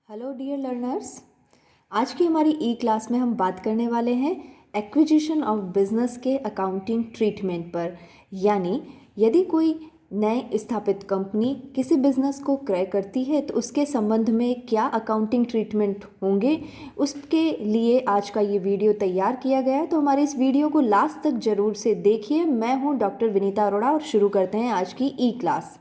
Hello dear learners. आज की हमारी ई क्लास में हम बात करने वाले हैं एक्विजिशन ऑफ बिजनेस के अकाउंटिंग ट्रीटमेंट पर। यानी यदि कोई नए स्थापित कंपनी किसी बिजनेस को क्रय करती है तो उसके संबंध में क्या अकाउंटिंग ट्रीटमेंट होंगे, उसके लिए आज का ये वीडियो तैयार किया गया है। तो हमारे इस वीडियो को लास्ट तक ज़रूर से देखिए। मैं हूँ डॉक्टर विनीता अरोड़ा और शुरू करते हैं आज की ई क्लास।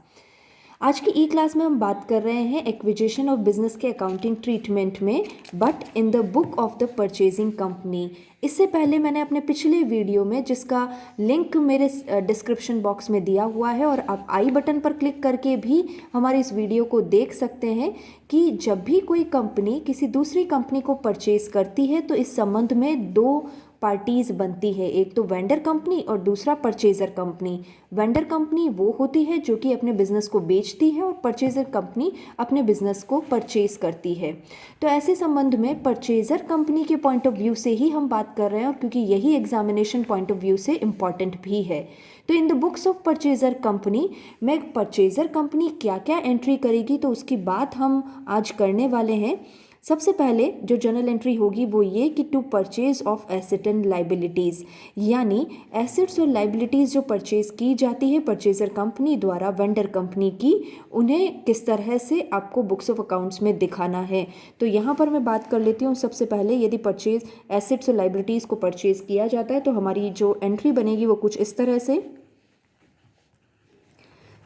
आज की ई क्लास में हम बात कर रहे हैं एक्विजिशन ऑफ बिजनेस के अकाउंटिंग ट्रीटमेंट में, but in the book of the purchasing company. इससे पहले मैंने अपने पिछले वीडियो में, जिसका लिंक मेरे डिस्क्रिप्शन बॉक्स में दिया हुआ है और आप आई बटन पर क्लिक करके भी हमारे इस वीडियो को देख सकते हैं, कि जब भी कोई कंपनी किसी दूसरी कंपनी को परचेज करती है तो इस संबंध में दो पार्टीज बनती है, एक तो वेंडर कंपनी और दूसरा परचेजर कंपनी। वेंडर कंपनी वो होती है जो कि अपने बिजनेस को बेचती है और परचेजर कंपनी अपने बिजनेस को परचेज करती है। तो ऐसे संबंध में परचेजर कंपनी के पॉइंट ऑफ व्यू से ही हम बात कर रहे हैं, और क्योंकि यही एग्जामिनेशन पॉइंट ऑफ व्यू से इम्पॉर्टेंट भी है। तो in the books of purchaser company में परचेजर कंपनी क्या क्या एंट्री करेगी, तो उसकी बात हम आज करने वाले हैं। सबसे पहले जो जर्नल एंट्री होगी वो ये कि to purchase of asset and liabilities, यानी एसेट्स और लाइबिलिटीज़ जो परचेज की जाती है परचेजर कंपनी द्वारा वेंडर कंपनी की, उन्हें किस तरह से आपको बुक्स ऑफ अकाउंट्स में दिखाना है। तो यहाँ पर मैं बात कर लेती हूँ। सबसे पहले यदि परचेज एसेट्स और लाइबिलिटीज़ को परचेज किया जाता है तो हमारी जो एंट्री बनेगी वो कुछ इस तरह से: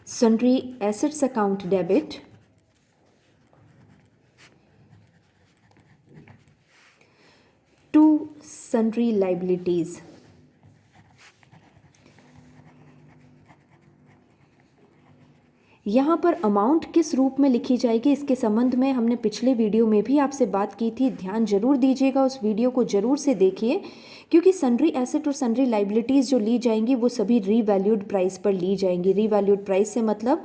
sundry assets account debit to sundry liabilities. यहाँ पर अमाउंट किस रूप में लिखी जाएगी, इसके संबंध में हमने पिछले वीडियो में भी आपसे बात की थी। ध्यान जरूर दीजिएगा, उस वीडियो को जरूर से देखिए, क्योंकि सन्ड्री एसेट और सन्ड्री लाइबिलिटीज़ जो ली जाएंगी वो सभी रीवैल्यूड प्राइस पर ली जाएंगी। रीवैल्यूड प्राइस से मतलब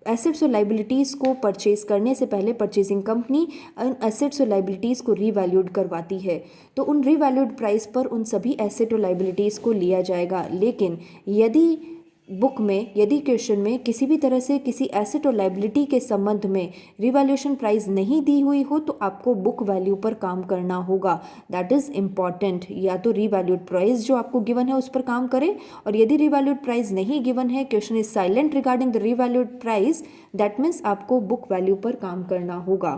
एसेट्स और लाइबिलिटीज़ को परचेज करने से पहले परचेजिंग कंपनी उन एसेट्स और लाइबिलिटीज़ को रीवैल्यूड करवाती है। तो उन रीवैल्यूड प्राइस पर उन सभी एसेट और लाइबिलिटीज़ को लिया जाएगा। लेकिन यदि बुक में, यदि क्वेश्चन में किसी भी तरह से किसी एसेट और लाइबिलिटी के संबंध में रिवैल्यूएशन प्राइस नहीं दी हुई हो तो आपको बुक वैल्यू पर काम करना होगा। That is important. या तो रिवैल्यूड प्राइस जो आपको गिवन है उस पर काम करें, और यदि रिवैल्यूड प्राइस नहीं गिवन है, question is silent regarding the revalued price, that means आपको बुक वैल्यू पर काम करना होगा।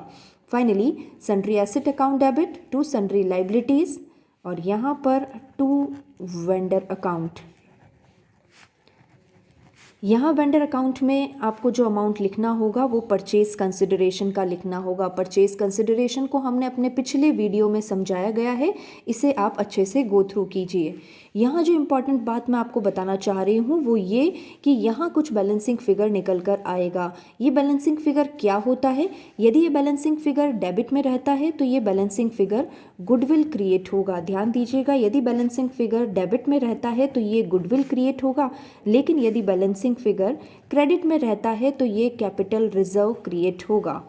Finally sundry asset account debit to sundry liabilities, और यहाँ पर टू वेंडर अकाउंट। यहाँ वेंडर अकाउंट में आपको जो अमाउंट लिखना होगा वो परचेज कंसिडरेशन का लिखना होगा। परचेज कंसिडरेशन को हमने अपने पिछले वीडियो में समझाया गया है, इसे आप अच्छे से गो थ्रू कीजिए। यहाँ जो इम्पॉर्टेंट बात मैं आपको बताना चाह रही हूँ वो ये कि यहाँ कुछ बैलेंसिंग फिगर निकल कर आएगा। ये बैलेंसिंग फिगर क्या होता है? यदि ये बैलेंसिंग फिगर डेबिट में रहता है तो ये बैलेंसिंग फिगर गुडविल क्रिएट होगा। ध्यान दीजिएगा, यदि बैलेंसिंग फिगर डेबिट में रहता है तो ये गुडविल क्रिएट होगा, लेकिन यदि बैलेंसिंग फिगर क्रेडिट में रहता है तो ये कैपिटल रिजर्व क्रिएट होगा।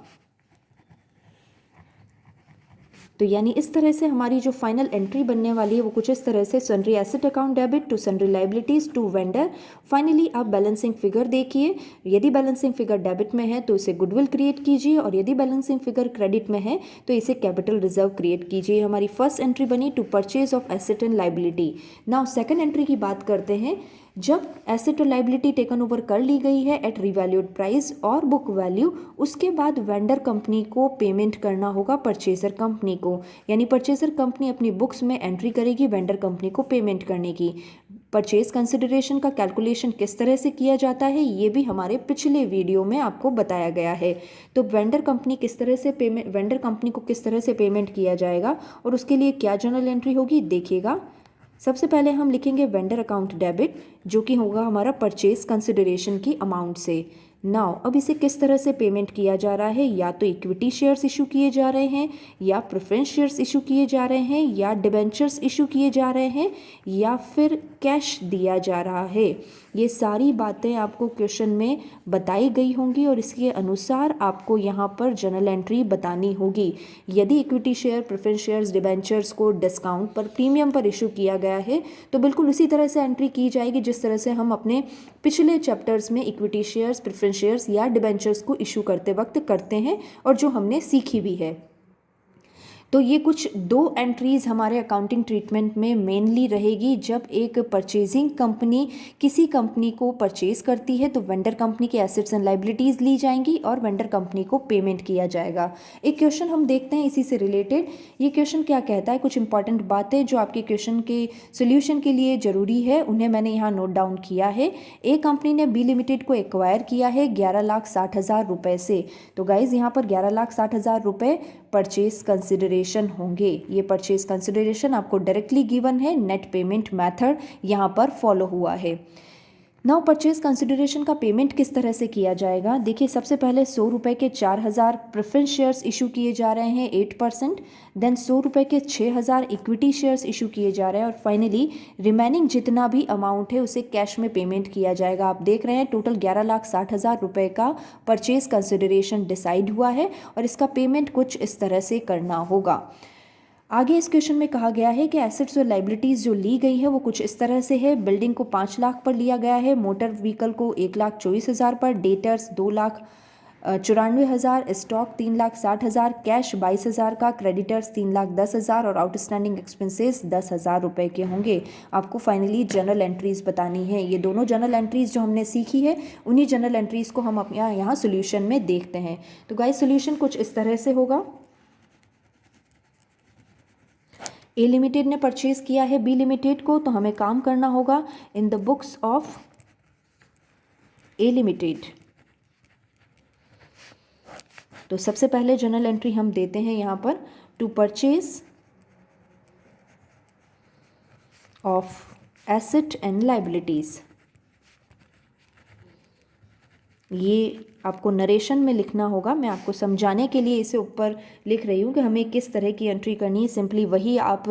तो यानी इस तरह से हमारी जो फाइनल एंट्री बनने वाली है वो कुछ इस तरह से: sundry asset account debit to sundry liabilities to vendor. Finally आप बैलेंसिंग फिगर देखिए। यदि बैलेंसिंग फिगर डेबिट में है तो इसे गुडविल क्रिएट कीजिए, और यदि बैलेंसिंग फिगर क्रेडिट में है तो इसे कैपिटल रिजर्व क्रिएट कीजिए। हमारी फर्स्ट एंट्री बनी to purchase of asset and liability. Now second entry की बात करते हैं। जब एसेट और लाइबिलिटी टेकन ओवर कर ली गई है एट रिवैल्यूड प्राइस और बुक वैल्यू, उसके बाद वेंडर कंपनी को पेमेंट करना होगा परचेजर कंपनी को। यानी परचेजर कंपनी अपनी बुक्स में एंट्री करेगी वेंडर कंपनी को पेमेंट करने की। परचेज कंसिडरेशन का कैलकुलेशन किस तरह से किया जाता है ये भी हमारे पिछले वीडियो में आपको बताया गया है। तो वेंडर कंपनी को किस तरह से पेमेंट किया जाएगा और उसके लिए क्या जर्नल एंट्री होगी, देखिएगा। सबसे पहले हम लिखेंगे वेंडर अकाउंट डेबिट, जो कि होगा हमारा परचेज कंसिडरेशन की अमाउंट से। नाउ अब इसे किस तरह से पेमेंट किया जा रहा है? या तो इक्विटी शेयर्स इशू किए जा रहे हैं, या प्रेफरेंस शेयर्स इशू किए जा रहे हैं, या डिबेंचर्स इशू किए जा रहे हैं, या फिर कैश दिया जा रहा है। ये सारी बातें आपको क्वेश्चन में बताई गई होंगी और इसके अनुसार आपको यहाँ पर जर्नल एंट्री बतानी होगी। यदि equity share, preference shares, debentures को डिस्काउंट पर, प्रीमियम पर इशू किया गया है तो बिल्कुल उसी तरह से एंट्री की जाएगी जिस तरह से हम अपने पिछले चैप्टर्स में इक्विटी शेयर्स, प्रेफरेंस शेयर्स या डिबेंचर्स को इशू करते वक्त करते हैं और जो हमने सीखी भी है। तो ये कुछ 2 एंट्रीज़ हमारे अकाउंटिंग ट्रीटमेंट में मेनली रहेगी। जब एक परचेजिंग कंपनी किसी कंपनी को परचेज करती है तो वेंडर कंपनी के एसेट्स एंड लाइबिलिटीज़ ली जाएंगी और वेंडर कंपनी को पेमेंट किया जाएगा। एक क्वेश्चन हम देखते हैं इसी से रिलेटेड। ये क्वेश्चन क्या कहता है, कुछ इंपॉर्टेंट बातें जो आपके क्वेश्चन के सोल्यूशन के लिए ज़रूरी है उन्हें मैंने यहाँ नोट डाउन किया है। एक कंपनी ने बी लिमिटेड को एक्वायर किया है 11,60,000 रुपये से। तो गाइज़ यहाँ पर 11,60,000 रुपये परचेज कंसिडरेशन होंगे। ये परचेज कंसिडरेशन आपको डायरेक्टली गिवन है, नेट पेमेंट मेथड यहाँ पर फॉलो हुआ है। नाउ परचेज कंसिडरेशन का पेमेंट किस तरह से किया जाएगा, देखिए सबसे पहले 100 रुपये के 4,000 प्रेफरेंस शेयर्स इशू किए जा रहे हैं 8%, देन 100 रुपये के 6,000 इक्विटी शेयर्स इशू किए जा रहे हैं और फाइनली रिमेनिंग जितना भी अमाउंट है उसे कैश में पेमेंट किया जाएगा। आप देख रहे हैं टोटल 11,60,000 रुपये का परचेज कंसिडरेशन डिसाइड हुआ है और इसका पेमेंट कुछ इस तरह से करना होगा। आगे इस क्वेश्चन में कहा गया है कि एसेट्स और लाइबिलिटीज़ जो ली गई है वो कुछ इस तरह से है। बिल्डिंग को 5 लाख पर लिया गया है, मोटर व्हीकल को 1,24,000 पर, डेटर्स 2,94,000, स्टॉक 3,60,000, कैश 22,000 का, क्रेडिटर्स 3,10,000 और आउटस्टैंडिंग एक्सपेंसेस 10,000 रुपये के होंगे। आपको फाइनली जनरल एंट्रीज़ बतानी है। ये दोनों जनरल एंट्रीज़ जो हमने सीखी है उन्हीं जनरल एंट्रीज़ को हम अपने यहाँ सोल्यूशन में देखते हैं। तो गाइस सोल्यूशन कुछ इस तरह से होगा। ए लिमिटेड ने परचेज किया है बी लिमिटेड को, तो हमें काम करना होगा in the books of A limited. तो सबसे पहले जर्नल एंट्री हम देते हैं यहाँ पर to purchase of asset and liabilities. ये आपको नरेशन में लिखना होगा, मैं आपको समझाने के लिए इसे ऊपर लिख रही हूँ कि हमें किस तरह की एंट्री करनी है। सिंपली वही आप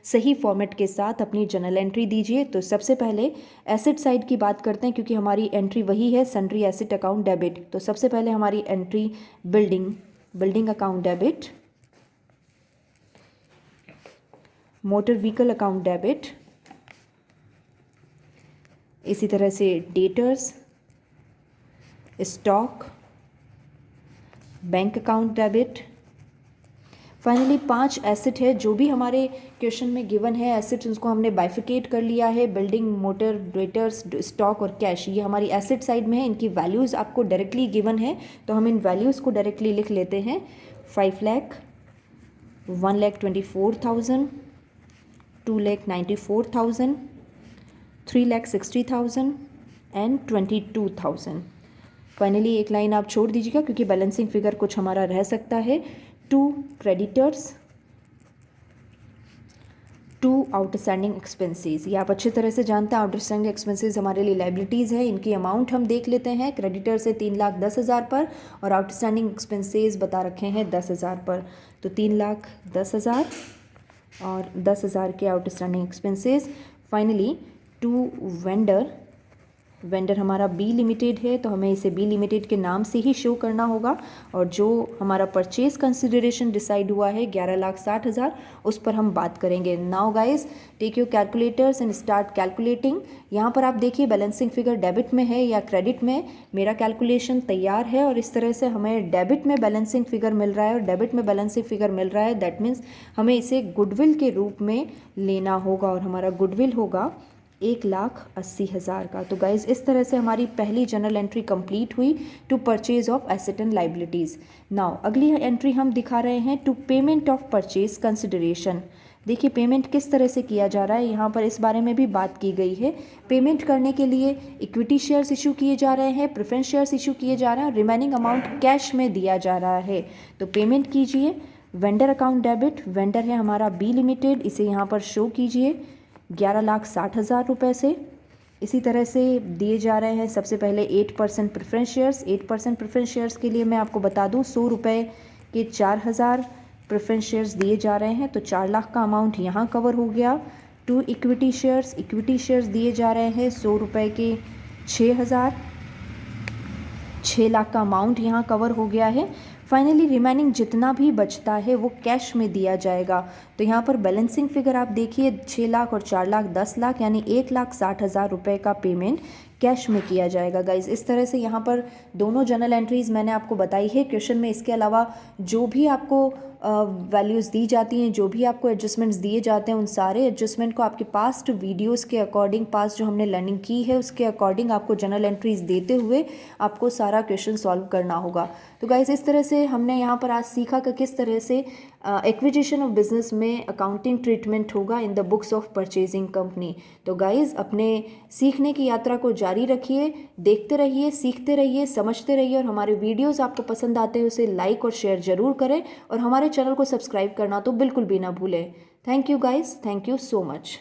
सही फॉर्मेट के साथ अपनी जर्नल एंट्री दीजिए। तो सबसे पहले एसेट साइड की बात करते हैं क्योंकि हमारी एंट्री वही है, सन्ड्री एसेट अकाउंट डेबिट। तो सबसे पहले हमारी entry building account debit, motor vehicle account debit, इसी तरह से debtors, stock, bank account debit. Finally 5 asset है जो भी हमारे क्वेश्चन में गिवन है एसेट्स, उसको हमने बाइफिकेट कर लिया है। बिल्डिंग, मोटर, डेटर्स, स्टॉक और कैश, ये हमारी एसेट साइड में है। इनकी वैल्यूज़ आपको डायरेक्टली गिवन है तो हम इन वैल्यूज़ को डायरेक्टली लिख लेते हैं। 5 लाख, 1,24,000, 2,94,000, 3,60,000 एंड 22,000। फाइनली एक लाइन आप छोड़ दीजिएगा क्योंकि बैलेंसिंग फिगर कुछ हमारा रह सकता है। 2 क्रेडिटर्स, 2 आउटस्टैंडिंग एक्सपेंसेस। ये आप अच्छी तरह से जानते हैं, आउटस्टैंडिंग एक्सपेंसेस हमारे लिए लाइबिलिटीज़ है। इनकी अमाउंट हम देख लेते हैं। क्रेडिटर से 3,10,000 पर और आउटस्टैंडिंग एक्सपेंसेस बता रखे हैं 10,000 पर। तो 3,10,000 और 10,000 के आउटस्टैंडिंग एक्सपेंसेस। फाइनली 2 वेंडर हमारा बी लिमिटेड है तो हमें इसे बी लिमिटेड के नाम से ही शो करना होगा। और जो हमारा परचेज कंसिडरेशन डिसाइड हुआ है 11,60,000, उस पर हम बात करेंगे। Now guys take your calculators and start calculating. यहाँ पर आप देखिए बैलेंसिंग फिगर डेबिट में है या क्रेडिट में। मेरा कैलकुलेशन तैयार है और इस तरह से हमें डेबिट में बैलेंसिंग फिगर मिल रहा है और डेबिट में बैलेंसिंग फिगर मिल रहा है। दैट मीन्स हमें इसे गुडविल के रूप में लेना होगा और हमारा गुडविल होगा 1,80,000 का। तो गाइज इस तरह से हमारी पहली जनरल एंट्री कंप्लीट हुई to purchase of asset and liabilities. Now अगली एंट्री हम दिखा रहे हैं to payment of purchase consideration. देखिए पेमेंट किस तरह से किया जा रहा है, यहाँ पर इस बारे में भी बात की गई है। पेमेंट करने के लिए इक्विटी शेयर्स इशू किए जा रहे हैं, प्रेफरेंस शेयर्स इशू किए जा रहे हैं और रिमेनिंग अमाउंट कैश में दिया जा रहा है। तो पेमेंट कीजिए। वेंडर अकाउंट डेबिट, वेंडर है हमारा बी लिमिटेड, इसे यहाँ पर शो कीजिए 11,60,000 रुपये से। इसी तरह से दिए जा रहे हैं सबसे पहले 8% प्रेफरेंस शेयर्स। 8% प्रेफरेंस शेयर्स के लिए मैं आपको बता दूं 100 रुपये के 4,000 प्रेफरेंस शेयर्स दिए जा रहे हैं तो 4 लाख का अमाउंट यहाँ कवर हो गया। 2 इक्विटी शेयर्स दिए जा रहे हैं 100 रुपये के 6,000, 6 लाख का अमाउंट यहाँ कवर हो गया है। फाइनली रिमेनिंग जितना भी बचता है वो कैश में दिया जाएगा। तो यहाँ पर बैलेंसिंग फिगर आप देखिए, 6 लाख और 4 लाख 10 लाख, यानी 1,60,000 रुपये का पेमेंट कैश में किया जाएगा गाइज। इस तरह से यहाँ पर दोनों जर्नल एंट्रीज़ मैंने आपको बताई है क्वेश्चन में। इसके अलावा जो भी आपको वैल्यूज़ दी जाती हैं, जो भी आपको एडजस्टमेंट्स दिए जाते हैं, उन सारे एडजस्टमेंट को आपके पास्ट वीडियोस के अकॉर्डिंग, पास्ट जो हमने लर्निंग की है उसके अकॉर्डिंग आपको जर्नल एंट्रीज देते हुए आपको सारा क्वेश्चन सॉल्व करना होगा। तो गाइज़ इस तरह से हमने यहाँ पर आज सीखा कि किस तरह से एक्विजिशन ऑफ बिजनेस में अकाउंटिंग ट्रीटमेंट होगा in the books of purchasing company. तो गाइज़ अपने सीखने की यात्रा को जारी रखिए, देखते रहिए, सीखते रहिए, समझते रहिए, और हमारे वीडियोस आपको पसंद आते हैं उसे लाइक और शेयर ज़रूर करें, और हमारे चैनल को सब्सक्राइब करना तो बिल्कुल भी ना भूलें। Thank you guys, thank you so much.